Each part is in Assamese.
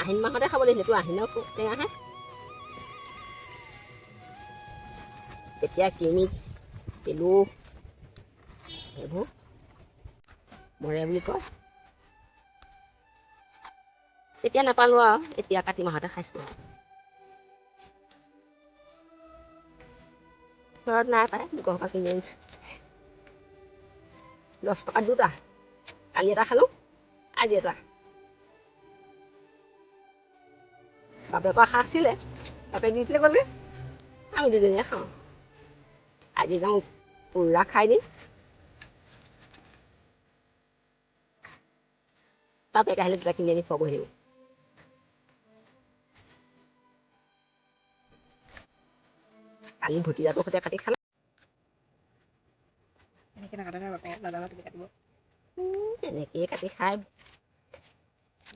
আহিন মাহতে খাব লাগিছিল, আহিনত টেঙাহে। তেতিয়া কিমি পেলু সেইবোৰ মৰে বুলি কয়। তেতিয়া নাপালোঁ আৰু এতিয়া কাতি মাহতে খাইছোঁ আৰু। ঘৰত নাই পায়, গছৰ পৰা কিনি আনিছোঁ। 10 টকাত 2টা। কালি এটা খালোঁ, আজি এটা। বাপেকৰ আশা আছিলে, বাপেক দি থৈ গ'লগৈ, আমি দুজনীয়ে খাওঁ। আজি যাওঁ পুৰা খাই দিম। বাপেক আহিলে 2টা কিনি আনি খুৱাবহি লাগিব। কালি ভতিজাটোৰ সৈতে কাটি খালে। এনেকৈ নাকাটে নহয় বাপেকে, নাজানা তুমি কাটিব। এনেকেই কাটি খাই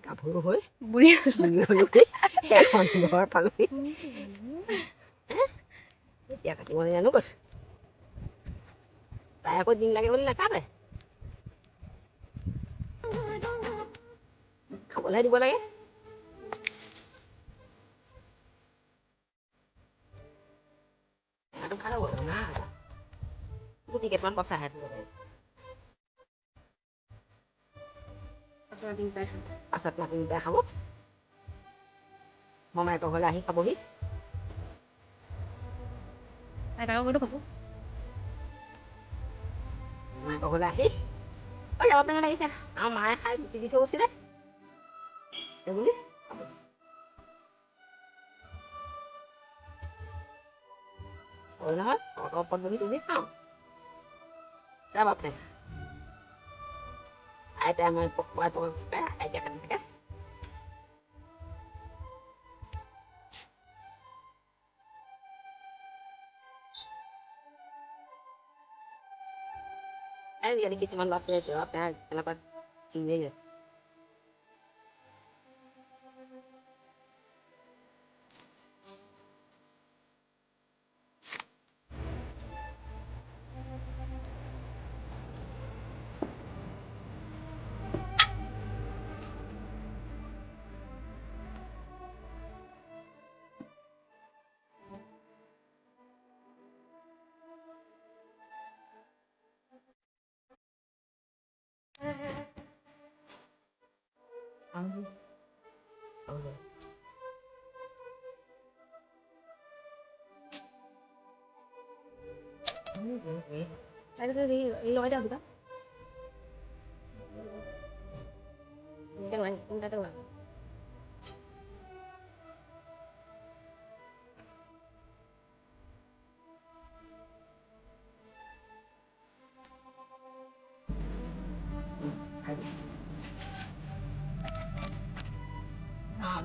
গাভৰু হৈ বুঢ়ী হলোহি, এখন ঘৰ পালোহি। এতিয়া কাটিব নাজানো কৈছোঁ। তাই আকৌ দিন লাগে বুলি নাকাটে। খাবলৈহে দিব লাগে। এইটো ভাল হ'ব, ৰঙা হ'ব। গুটি কেইটামান পচাই দিব লাগে। পাছত নাতি দুটাই খাব। মমায়েকৰ ঘৰলৈ আহি খাবহি। আইতাকৰ ঘৰতো খাব। মমায়েকৰ ঘৰলৈ আহি ৰবাব টেঙা লাগিছে, আমাৰ মায়ে খাই গুটি দি থৈ গৈছিলে সেইবুলি খাব। হ'ল নহয়, তহঁতৰ ওপৰত বহি তুমি খাওঁ। ৰবাব টেঙা। আইতাই মই পকোৱাটো আইতাই কাটি থাকে। আজিকালি কিছুমান ল'ৰা ছোৱালীয়ে ৰবাব টেঙা কেনেকুৱা চিনিয়ে নাপায়। আইতাটো এই লগাই দিয়া দুটা। এনেকৈ নোৱাৰি, তিনিটাতে নোৱাৰি।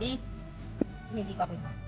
Đi, mình đi qua bên